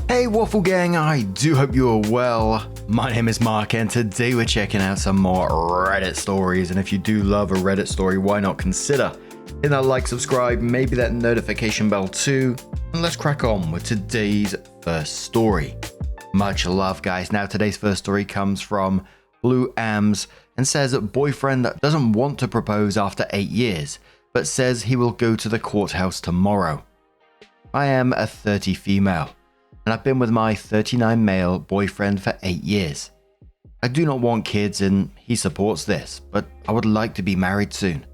Hey Waffle Gang, I do hope you are well. My name is Mark and today we're checking out some more Reddit stories, and if you do love a Reddit story, why not consider hitting that like, subscribe, maybe that notification bell too, and let's crack on with today's first story. Much love guys. Now today's first story comes from Blue Ams and says that boyfriend that doesn't want to propose after 8 years, but says he will go to the courthouse tomorrow. I am a 30 female. And I've been with my 39 male boyfriend for 8 years. I do not want kids and he supports this, but I would like to be married soon.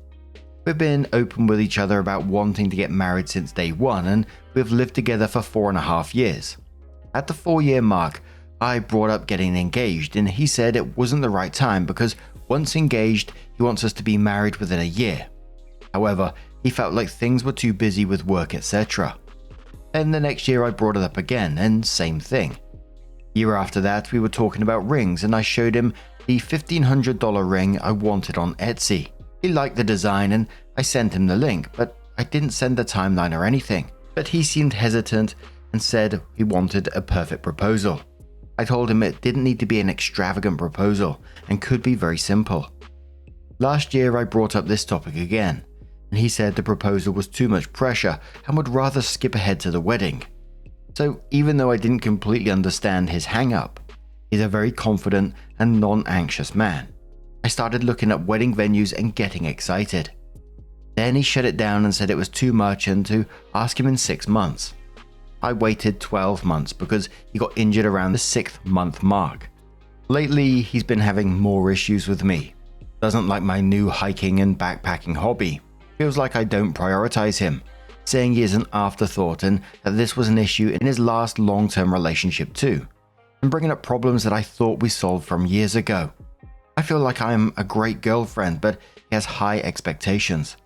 We've been open with each other about wanting to get married since day one, and we've lived together for 4.5 years. At the 4-year mark, I brought up getting engaged and he said it wasn't the right time because once engaged, he wants us to be married within a year. However, he felt like things were too busy with work, etc. And the next year I brought it up again, and same thing. Year after that, we were talking about rings and I showed him the $1,500 ring I wanted on Etsy. He liked the design and I sent him the link, but I didn't send the timeline or anything. But he seemed hesitant and said he wanted a perfect proposal. I told him it didn't need to be an extravagant proposal and could be very simple. Last year I brought up this topic again, and he said the proposal was too much pressure and would rather skip ahead to the wedding. So even though I didn't completely understand his hang-up, he's a very confident and non-anxious man. I started looking at wedding venues and getting excited. Then he shut it down and said it was too much and to ask him in 6 months. I waited 12 months because he got injured around the 6th month mark. Lately, he's been having more issues with me. Doesn't like my new hiking and backpacking hobby. Feels like I don't prioritize him, saying he is an afterthought and that this was an issue in his last long-term relationship too, and bringing up problems that I thought we solved from years ago. I feel like I am a great girlfriend, but he has high expectations.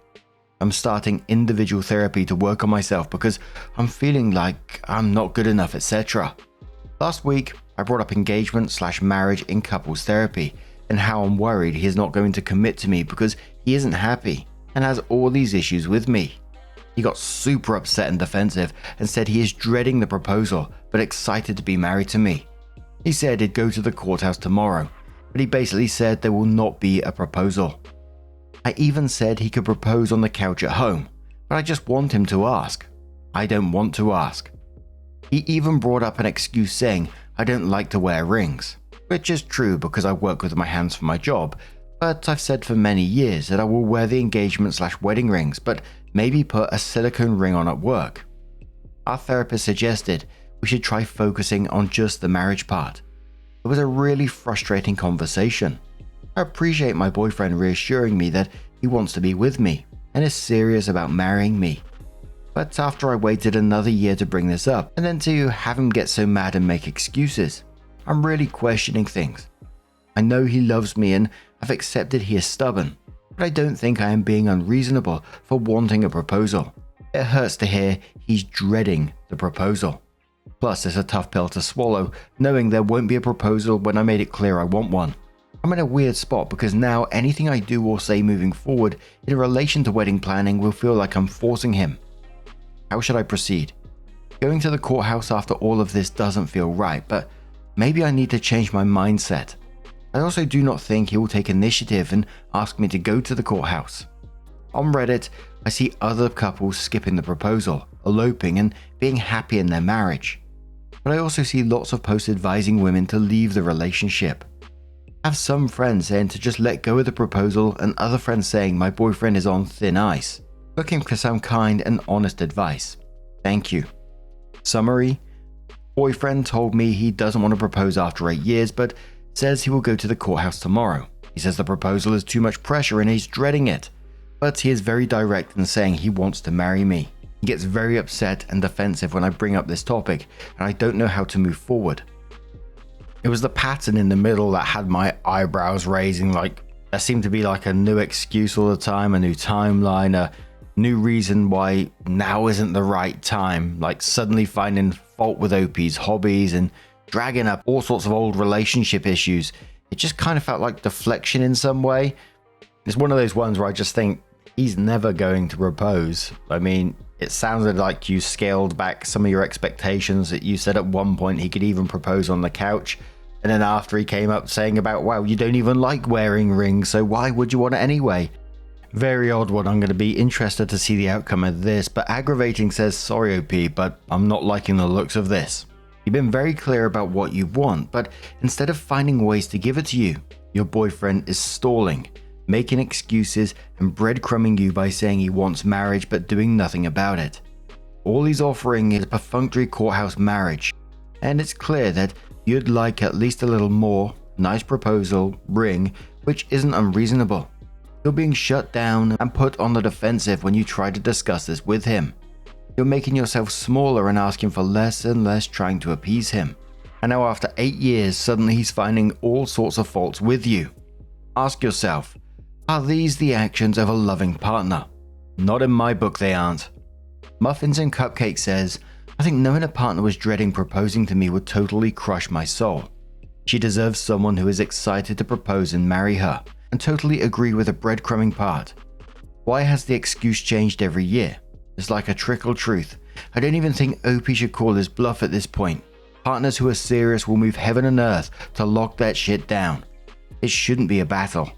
I'm starting individual therapy to work on myself because I'm feeling like I'm not good enough, etc. Last week, I brought up engagement/marriage in couples therapy and how I'm worried he is not going to commit to me because he isn't happy and has all these issues with me. He got super upset and defensive and said he is dreading the proposal but excited to be married to me. He said he'd go to the courthouse tomorrow, but he basically said there will not be a proposal. I even said he could propose on the couch at home, but I just want him to ask. I don't want to ask. He even brought up an excuse saying I don't like to wear rings, which is true because I work with my hands for my job. But I've said for many years that I will wear the engagement/wedding rings, but maybe put a silicone ring on at work. Our therapist suggested we should try focusing on just the marriage part. It was a really frustrating conversation. I appreciate my boyfriend reassuring me that he wants to be with me and is serious about marrying me. But after I waited another year to bring this up and then to have him get so mad and make excuses, I'm really questioning things. I know he loves me and I've accepted he is stubborn, but I don't think I am being unreasonable for wanting a proposal. It hurts to hear he's dreading the proposal. Plus, it's a tough pill to swallow, knowing there won't be a proposal when I made it clear I want one. I'm in a weird spot because now anything I do or say moving forward in relation to wedding planning will feel like I'm forcing him. How should I proceed? Going to the courthouse after all of this doesn't feel right, but maybe I need to change my mindset. I also do not think he will take initiative and ask me to go to the courthouse. On Reddit, I see other couples skipping the proposal, eloping and being happy in their marriage. But I also see lots of posts advising women to leave the relationship. I have some friends saying to just let go of the proposal and other friends saying my boyfriend is on thin ice, looking for some kind and honest advice. Thank you. Summary: boyfriend told me he doesn't want to propose after 8 years, but says he will go to the courthouse tomorrow. He says the proposal is too much pressure and he's dreading it, but he is very direct in saying he wants to marry me. He gets very upset and defensive when I bring up this topic, and I don't know how to move forward. It was the pattern in the middle that had my eyebrows raising, like there seemed to be like a new excuse all the time, a new timeline, a new reason why now isn't the right time, like suddenly finding fault with OP's hobbies and dragging up all sorts of old relationship issues. It just kind of felt like deflection in some way. It's one of those ones where I just think he's never going to propose. I mean, it sounded like you scaled back some of your expectations. That you said at one point he could even propose on the couch, and then after he came up saying about, wow, you don't even like wearing rings, so why would you want it anyway? Very odd one. I'm going to be interested to see the outcome of this, but Aggravating says, sorry OP, but I'm not liking the looks of this. You've been very clear about what you want, but instead of finding ways to give it to you, your boyfriend is stalling, making excuses and breadcrumbing you by saying he wants marriage but doing nothing about it. All he's offering is a perfunctory courthouse marriage, and it's clear that you'd like at least a little more, nice proposal, ring, which isn't unreasonable. You're being shut down and put on the defensive when you try to discuss this with him. You're making yourself smaller and asking for less and less, trying to appease him. And now after 8 years, suddenly he's finding all sorts of faults with you. Ask yourself, are these the actions of a loving partner? Not in my book, they aren't. Muffins and Cupcake says, I think knowing a partner was dreading proposing to me would totally crush my soul. She deserves someone who is excited to propose and marry her, and totally agree with the breadcrumbing part. Why has the excuse changed every year? It's like a trickle truth. I don't even think OP should call his bluff at this point. Partners who are serious will move heaven and earth to lock that shit down. It shouldn't be a battle.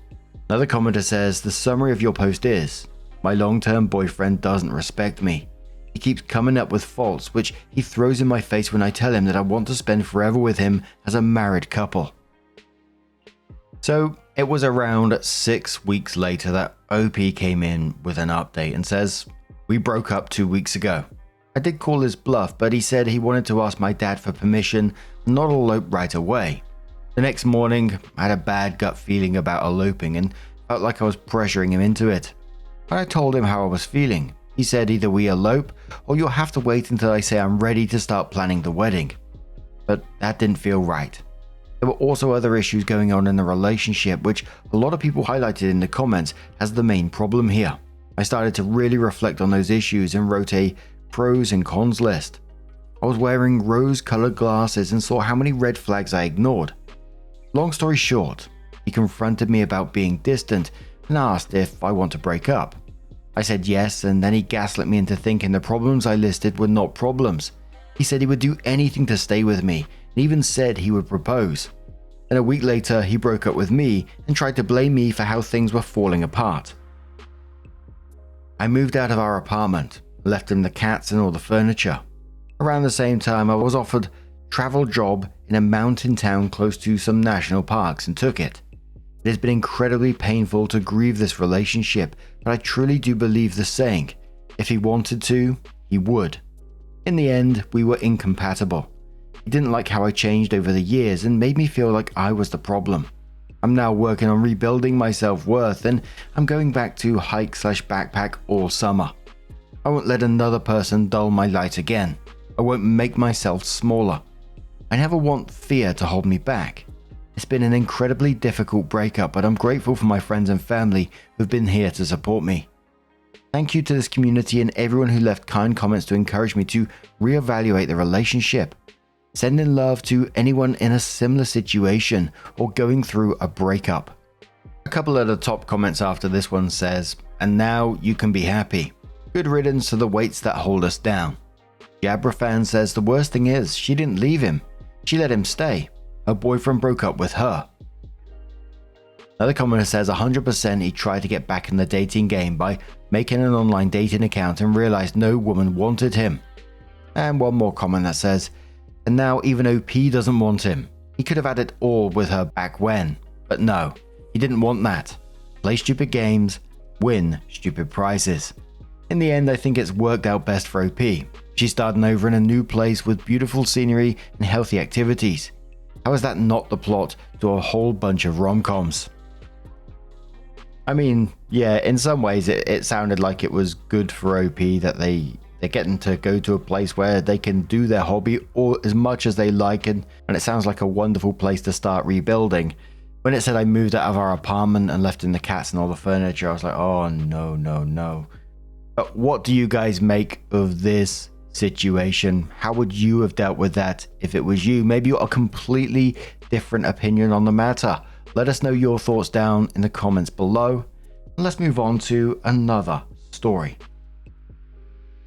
Another commenter says, the summary of your post is, my long-term boyfriend doesn't respect me. He keeps coming up with faults which he throws in my face when I tell him that I want to spend forever with him as a married couple. So it was around 6 weeks later that OP came in with an update and says, we broke up 2 weeks ago. I did call his bluff, but he said he wanted to ask my dad for permission, not elope right away. The next morning, I had a bad gut feeling about eloping and felt like I was pressuring him into it. When I told him how I was feeling, he said either we elope or you'll have to wait until I say I'm ready to start planning the wedding. But that didn't feel right. There were also other issues going on in the relationship, which a lot of people highlighted in the comments as the main problem here. I started to really reflect on those issues and wrote a pros and cons list. I was wearing rose-colored glasses and saw how many red flags I ignored. Long story short, he confronted me about being distant and asked if I want to break up. I said yes, and then he gaslit me into thinking the problems I listed were not problems. He said he would do anything to stay with me, and even said he would propose. And a week later, he broke up with me and tried to blame me for how things were falling apart. I moved out of our apartment, left him the cats and all the furniture. Around the same time, I was offered a travel job in a mountain town close to some national parks and took it. It has been incredibly painful to grieve this relationship, but I truly do believe the saying, if he wanted to, he would. In the end, we were incompatible. He didn't like how I changed over the years and made me feel like I was the problem. I'm now working on rebuilding my self-worth, and I'm going back to hike/backpack all summer. I won't let another person dull my light again. I won't make myself smaller. I never want fear to hold me back. It's been an incredibly difficult breakup, but I'm grateful for my friends and family who've been here to support me. Thank you to this community and everyone who left kind comments to encourage me to reevaluate the relationship. Sending love to anyone in a similar situation or going through a breakup. A couple of the top comments after this one says, and now you can be happy. Good riddance to the weights that hold us down. Jabrafan says the worst thing is she didn't leave him. She let him stay. Her boyfriend broke up with her. Another commenter says 100% he tried to get back in the dating game by making an online dating account and realized no woman wanted him. And one more comment that says, and now even OP doesn't want him. He could have had it all with her back when, but no, he didn't want that. Play stupid games, win stupid prizes. In the end, I think it's worked out best for OP. She's starting over in a new place with beautiful scenery and healthy activities. How is that not the plot to a whole bunch of rom-coms? I mean, yeah, in some ways it sounded like it was good for OP that they're getting to go to a place where they can do their hobby or as much as they like, and it sounds like a wonderful place to start rebuilding. When it said I moved out of our apartment and left in the cats and all the furniture, I was like, oh no. But what do you guys make of this situation? How would you have dealt with that if it was you? Maybe you've got a completely different opinion on the matter. Let us know your thoughts down in the comments below. And let's move on to another story.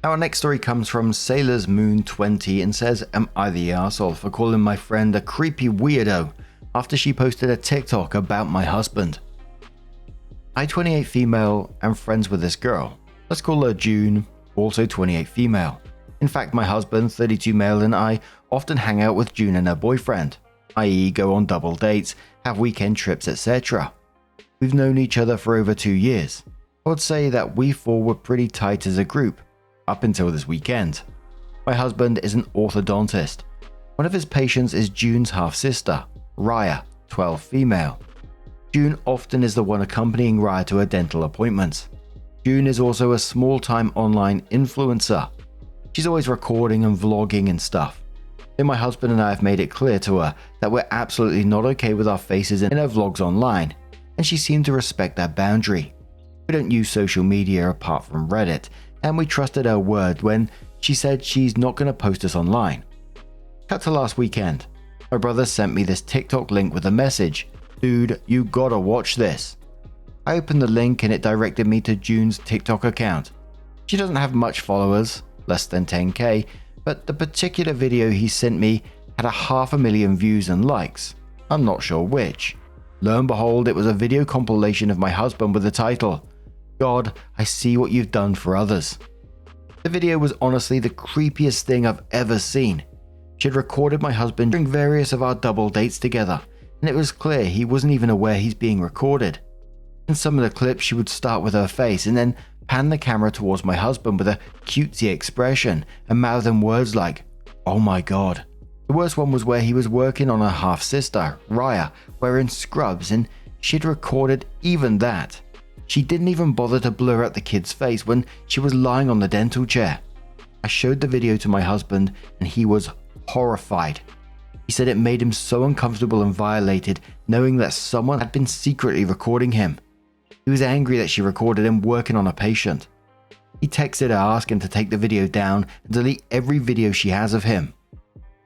Our next story comes from Sailor's Moon 20 and says, "Am I the arsehole for calling my friend a creepy weirdo after she posted a TikTok about my husband? I, 28 female, am friends with this girl. Let's call her June, also 28 female. In fact, my husband, 32 male, and I often hang out with June and her boyfriend, i.e. go on double dates, have weekend trips, etc. We've known each other for over 2 years. I would say that we four were pretty tight as a group, up until this weekend. My husband is an orthodontist. One of his patients is June's half-sister, Raya, 12 female. June often is the one accompanying Raya to her dental appointments. June is also a small-time online influencer. She's always recording and vlogging and stuff. Then my husband and I have made it clear to her that we're absolutely not okay with our faces in her vlogs online, and she seemed to respect that boundary. We don't use social media apart from Reddit, and we trusted her word when she said she's not going to post us online. Cut to last weekend. My brother sent me this TikTok link with a message, "Dude, you gotta watch this." I opened the link and it directed me to June's TikTok account. She doesn't have much followers, less than 10k, but the particular video he sent me had 500,000 views and likes. I'm not sure which. Lo and behold, it was a video compilation of my husband with the title, "God, I see what you've done for others." The video was honestly the creepiest thing I've ever seen. She had recorded my husband during various of our double dates together, and it was clear he wasn't even aware he's being recorded. In some of the clips, she would start with her face and then pan the camera towards my husband with a cutesy expression and mouthing words like, "Oh my god." The worst one was where he was working on her half-sister, Raya, wearing scrubs, and she'd recorded even that. She didn't even bother to blur out the kid's face when she was lying on the dental chair. I showed the video to my husband and he was horrified. He said it made him so uncomfortable and violated knowing that someone had been secretly recording him. He was angry that she recorded him working on a patient. He texted her asking to take the video down and delete every video she has of him.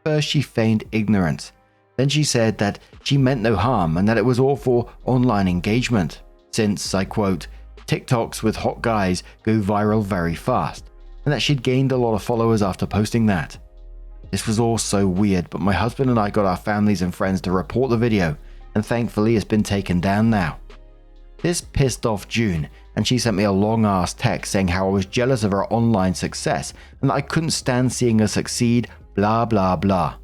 First she feigned ignorance. Then she said that she meant no harm and that it was all for online engagement, since, I quote, "TikToks with hot guys go viral very fast," and that she'd gained a lot of followers after posting that. This was all so weird, but my husband and I got our families and friends to report the video, and thankfully it's been taken down now. This pissed off June, and she sent me a long-ass text saying how I was jealous of her online success and that I couldn't stand seeing her succeed, blah blah blah.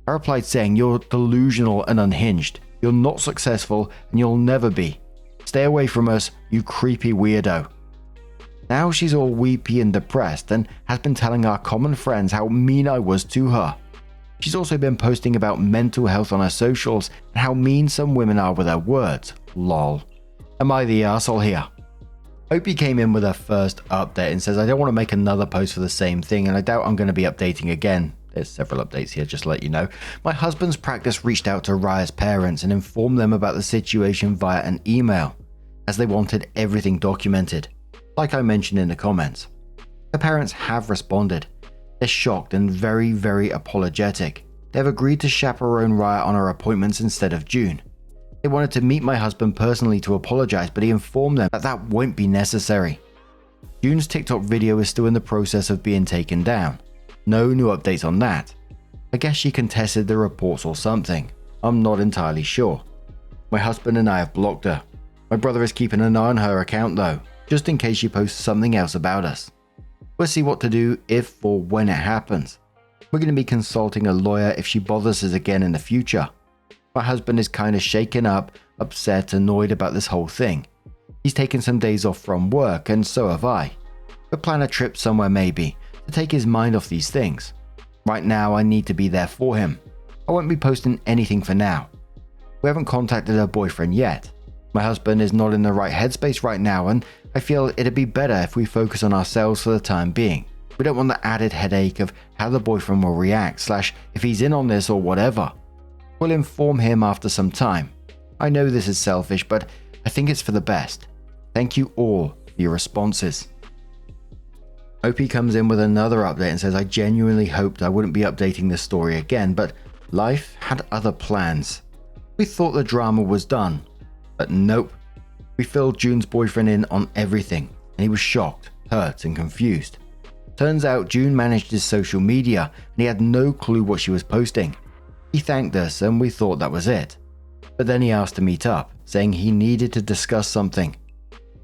I replied saying, "You're delusional and unhinged. You're not successful and you'll never be. Stay away from us, you creepy weirdo." Now she's all weepy and depressed and has been telling our common friends how mean I was to her. She's also been posting about mental health on her socials and how mean some women are with her words. Lol. Am I the arsehole here? Opie came in with her first update and says, "I don't want to make another post for the same thing and I doubt I'm going to be updating again. There's several updates here, just to let you know. My husband's practice reached out to Raya's parents and informed them about the situation via an email, as they wanted everything documented, like I mentioned in the comments. Her parents have responded. They're shocked and very, very apologetic. They've agreed to chaperone Raya on her appointments instead of June. They wanted to meet my husband personally to apologize, but he informed them that that won't be necessary. June's TikTok video is still in the process of being taken down. No new updates on that. I guess she contested the reports or something. I'm not entirely sure. My husband and I have blocked her. My brother is keeping an eye on her account though, just in case she posts something else about us. We'll see what to do if or when it happens. We're going to be consulting a lawyer if she bothers us again in the future. My husband is kind of shaken up, upset, annoyed about this whole thing. He's taken some days off from work and so have I. We'll plan a trip somewhere maybe, to take his mind off these things. Right now I need to be there for him. I won't be posting anything for now. We haven't contacted her boyfriend yet. My husband is not in the right headspace right now and I feel it'd be better if we focus on ourselves for the time being. We don't want the added headache of how the boyfriend will react / if he's in on this or whatever. We'll inform him after some time. I know this is selfish, but I think it's for the best. Thank you all for your responses. Opie comes in with another update and says, "I genuinely hoped I wouldn't be updating this story again, but life had other plans. We thought the drama was done, but nope. We filled June's boyfriend in on everything, and he was shocked, hurt, and confused. Turns out June managed his social media and he had no clue what she was posting. He thanked us and we thought that was it. But then he asked to meet up, saying he needed to discuss something.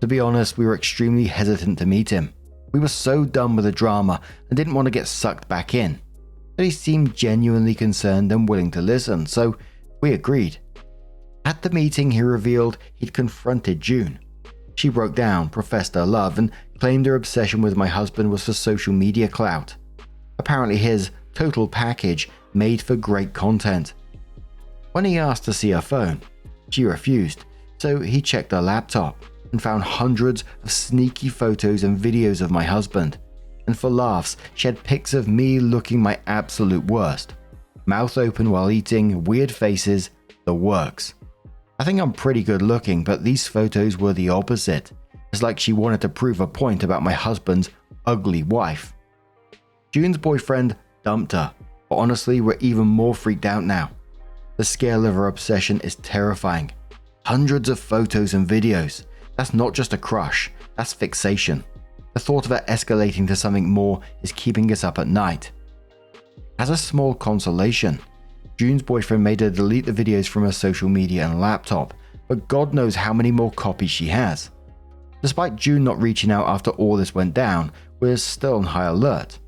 To be honest, we were extremely hesitant to meet him. We were so done with the drama and didn't want to get sucked back in. But he seemed genuinely concerned and willing to listen, so we agreed. At the meeting, he revealed he'd confronted June. She broke down, professed her love, and claimed her obsession with my husband was for social media clout. Apparently his total package made for great content. When he asked to see her phone, she refused, so he checked her laptop and found hundreds of sneaky photos and videos of my husband. And for laughs, she had pics of me looking my absolute worst. Mouth open while eating, weird faces, the works. I think I'm pretty good looking, but these photos were the opposite. It's like she wanted to prove a point about my husband's ugly wife. June's boyfriend dumped her, but honestly, we're even more freaked out now. The scale of her obsession is terrifying. Hundreds of photos and videos. That's not just a crush, that's fixation. The thought of it escalating to something more is keeping us up at night. As a small consolation, June's boyfriend made her delete the videos from her social media and laptop, but God knows how many more copies she has. Despite June not reaching out after all this went down, we're still on high alert.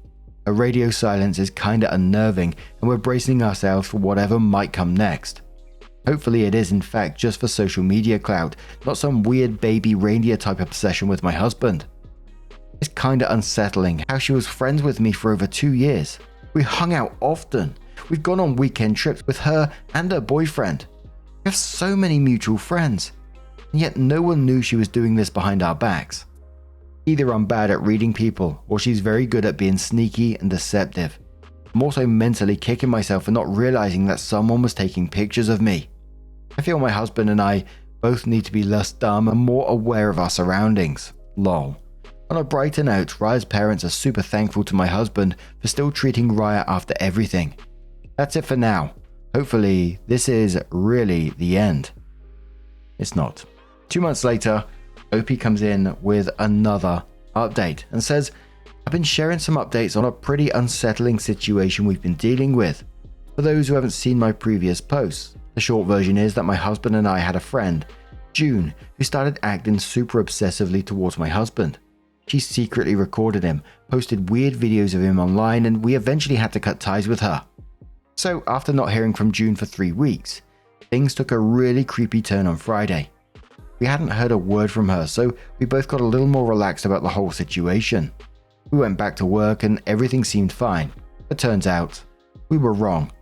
A radio silence is kinda unnerving and we're bracing ourselves for whatever might come next. Hopefully it is in fact just for social media clout, not some weird baby reindeer type obsession with my husband. It's kinda unsettling how she was friends with me for over 2 years. We hung out often. We've gone on weekend trips with her and her boyfriend. We have so many mutual friends. And yet no one knew she was doing this behind our backs. Either I'm bad at reading people or she's very good at being sneaky and deceptive. I'm also mentally kicking myself for not realizing that someone was taking pictures of me. I feel my husband and I both need to be less dumb and more aware of our surroundings. Lol. On a brighter note, Raya's parents are super thankful to my husband for still treating Raya after everything. That's it for now. Hopefully, this is really the end. It's not. 2 months later, OP comes in with another update and says, I've been sharing some updates on a pretty unsettling situation we've been dealing with. For those who haven't seen my previous posts, the short version is that my husband and I had a friend, June, who started acting super obsessively towards my husband. She secretly recorded him, posted weird videos of him online, and we eventually had to cut ties with her. So after not hearing from June for 3 weeks, things took a really creepy turn on Friday. We hadn't heard a word from her, so we both got a little more relaxed about the whole situation. We went back to work and everything seemed fine, but turns out, we were wrong.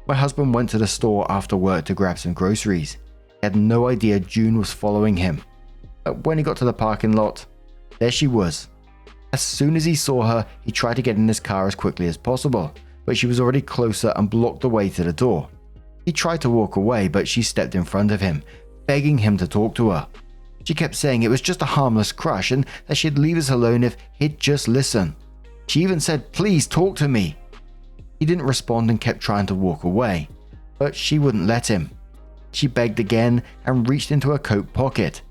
My husband went to the store after work to grab some groceries. He had no idea June was following him. But when he got to the parking lot, there she was. As soon as he saw her, he tried to get in his car as quickly as possible, but she was already closer and blocked the way to the door. He tried to walk away, but she stepped in front of him, begging him to talk to her. She kept saying it was just a harmless crush and that she'd leave us alone if he'd just listen. She even said, "Please talk to me." He didn't respond and kept trying to walk away, but she wouldn't let him. She begged again and reached into her coat pocket.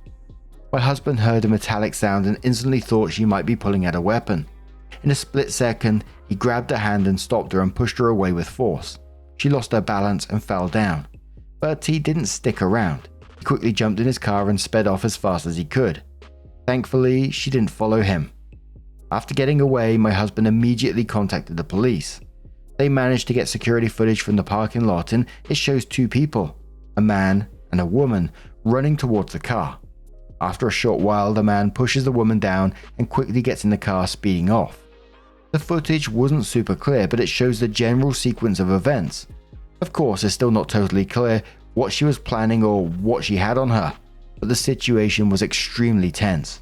My husband heard a metallic sound and instantly thought she might be pulling out a weapon. In a split second, he grabbed her hand and stopped her and pushed her away with force. She lost her balance and fell down, but he didn't stick around. He quickly jumped in his car and sped off as fast as he could. Thankfully, she didn't follow him. After getting away, my husband immediately contacted the police. They managed to get security footage from the parking lot and it shows 2 people, a man and a woman, running towards the car. After a short while, the man pushes the woman down and quickly gets in the car, speeding off. The footage wasn't super clear, but it shows the general sequence of events. Of course, it's still not totally clear what she was planning or what she had on her, but the situation was extremely tense.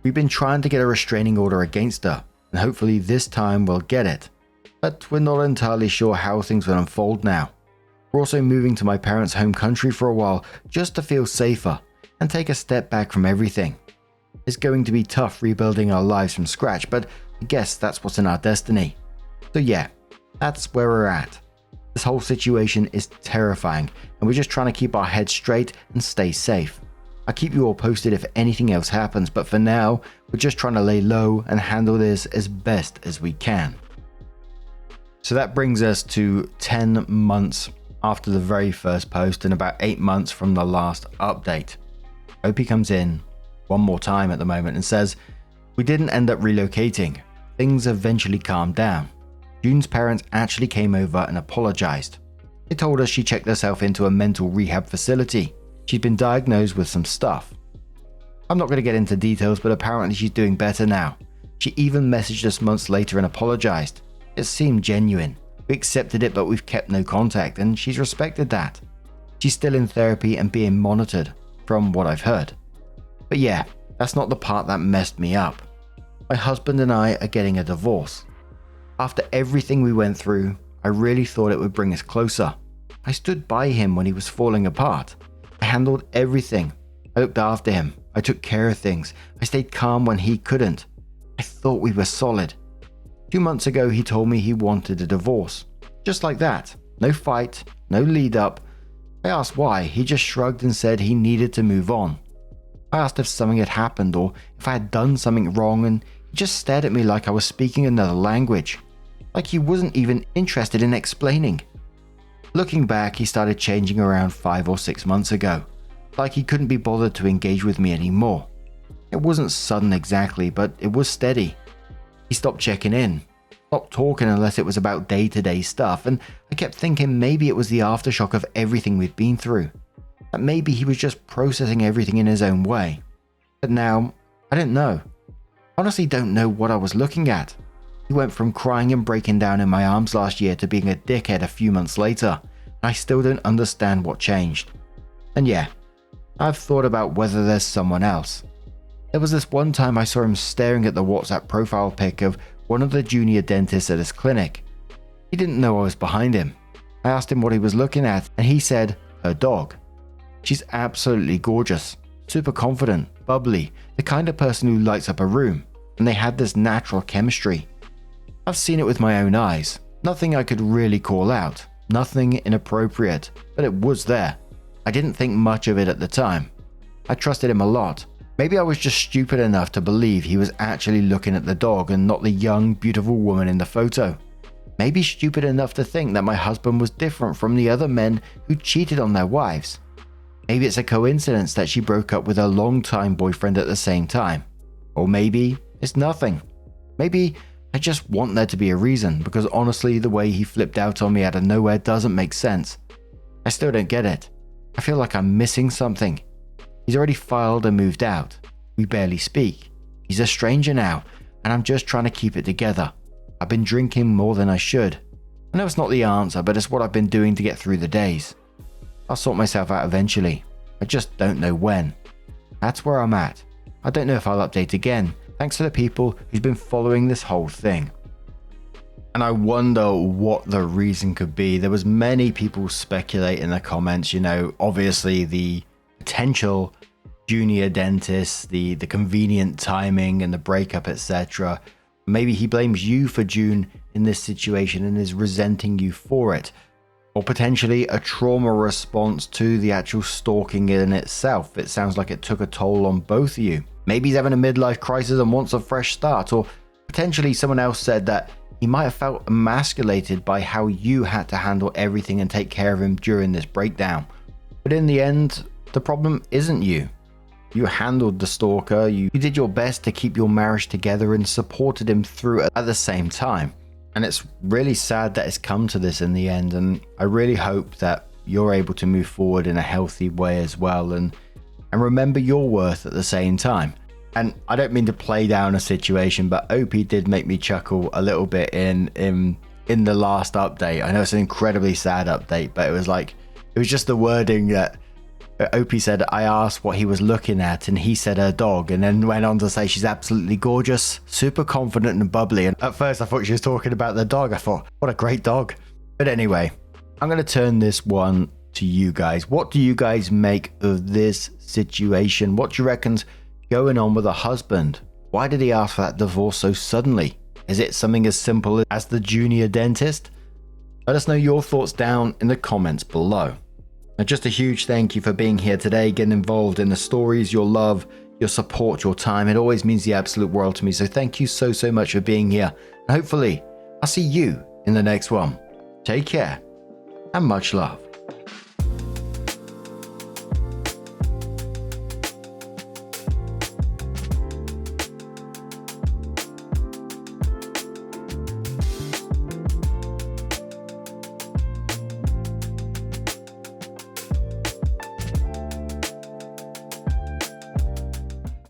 We've been trying to get a restraining order against her, and hopefully this time we'll get it. But we're not entirely sure how things will unfold now. We're also moving to my parents' home country for a while just to feel safer and take a step back from everything. It's going to be tough rebuilding our lives from scratch, but I guess that's what's in our destiny. So yeah, that's where we're at. This whole situation is terrifying and we're just trying to keep our heads straight and stay safe. I'll keep you all posted if anything else happens, but for now, we're just trying to lay low and handle this as best as we can. So that brings us to 10 months after the very first post and about 8 months from the last update. Opie comes in one more time at the moment and says, "We didn't end up relocating. Things eventually calmed down. June's parents actually came over and apologized. They told us she checked herself into a mental rehab facility. She'd been diagnosed with some stuff. I'm not going to get into details, but apparently she's doing better now. She even messaged us months later and apologized. It seemed genuine. We accepted it, but we've kept no contact, and she's respected that. She's still in therapy and being monitored, from what I've heard. But yeah, that's not the part that messed me up. My husband and I are getting a divorce. After everything we went through, I really thought it would bring us closer. I stood by him when he was falling apart. I handled everything. I looked after him. I took care of things. I stayed calm when he couldn't. I thought we were solid. 2 months ago, he told me he wanted a divorce. Just like that. No fight, no lead up. I asked why. He just shrugged and said he needed to move on. I asked if something had happened or if I had done something wrong, and he just stared at me like I was speaking another language. Like he wasn't even interested in explaining. Looking back, he started changing around 5 or 6 months ago. Like he couldn't be bothered to engage with me anymore. It wasn't sudden exactly, but it was steady. He stopped checking in, stopped talking unless it was about day-to-day stuff, and I kept thinking maybe it was the aftershock of everything we'd been through. That maybe he was just processing everything in his own way. But now, I don't know. Honestly don't know what I was looking at. He went from crying and breaking down in my arms last year to being a dickhead a few months later, and I still don't understand what changed. And yeah, I've thought about whether there's someone else. There was this one time I saw him staring at the WhatsApp profile pic of one of the junior dentists at his clinic. He didn't know I was behind him. I asked him what he was looking at, and he said, her dog. She's absolutely gorgeous, super confident, bubbly, the kind of person who lights up a room, and they had this natural chemistry. I've seen it with my own eyes. Nothing I could really call out, nothing inappropriate, but it was there. I didn't think much of it at the time. I trusted him a lot. Maybe I was just stupid enough to believe he was actually looking at the dog and not the young, beautiful woman in the photo. Maybe stupid enough to think that my husband was different from the other men who cheated on their wives. Maybe it's a coincidence that she broke up with her longtime boyfriend at the same time. Or maybe it's nothing. Maybe I just want there to be a reason, because honestly the way he flipped out on me out of nowhere doesn't make sense. I still don't get it. I feel like I'm missing something. He's already filed and moved out. We barely speak. He's a stranger now, and I'm just trying to keep it together. I've been drinking more than I should. I know it's not the answer, but it's what I've been doing to get through the days. I'll sort myself out eventually. I just don't know when. That's where I'm at. I don't know if I'll update again. Thanks to the people who's been following this whole thing. And I wonder what the reason could be. There was many people speculate in the comments, obviously the potential junior dentist, the convenient timing and the breakup, etc. Maybe he blames you for June in this situation and is resenting you for it. Or potentially a trauma response to the actual stalking in itself. It sounds like it took a toll on both of you. Maybe he's having a midlife crisis and wants a fresh start. Or potentially someone else said that he might have felt emasculated by how you had to handle everything and take care of him during this breakdown. But in the end, the problem isn't you. You handled the stalker, you did your best to keep your marriage together and supported him through it at the same time. And it's really sad that it's come to this in the end, and I really hope that you're able to move forward in a healthy way as well and remember your worth at the same time. And I don't mean to play down a situation, but Opie did make me chuckle a little bit in the last update. I know it's an incredibly sad update, but it was just the wording that Opie said. I asked what he was looking at and he said her dog, and then went on to say she's absolutely gorgeous, super confident and bubbly. And at first I thought she was talking about the dog. I thought, what a great dog. But anyway, I'm going to turn this one to you guys. What do you guys make of this situation? What do you reckon's going on with her husband? Why did he ask for that divorce so suddenly? Is it something as simple as the junior dentist? Let us know your thoughts down in the comments below. And just a huge thank you for being here today, getting involved in the stories, your love, your support, your time. It always means the absolute world to me. So thank you so much for being here. And hopefully I'll see you in the next one. Take care and much love.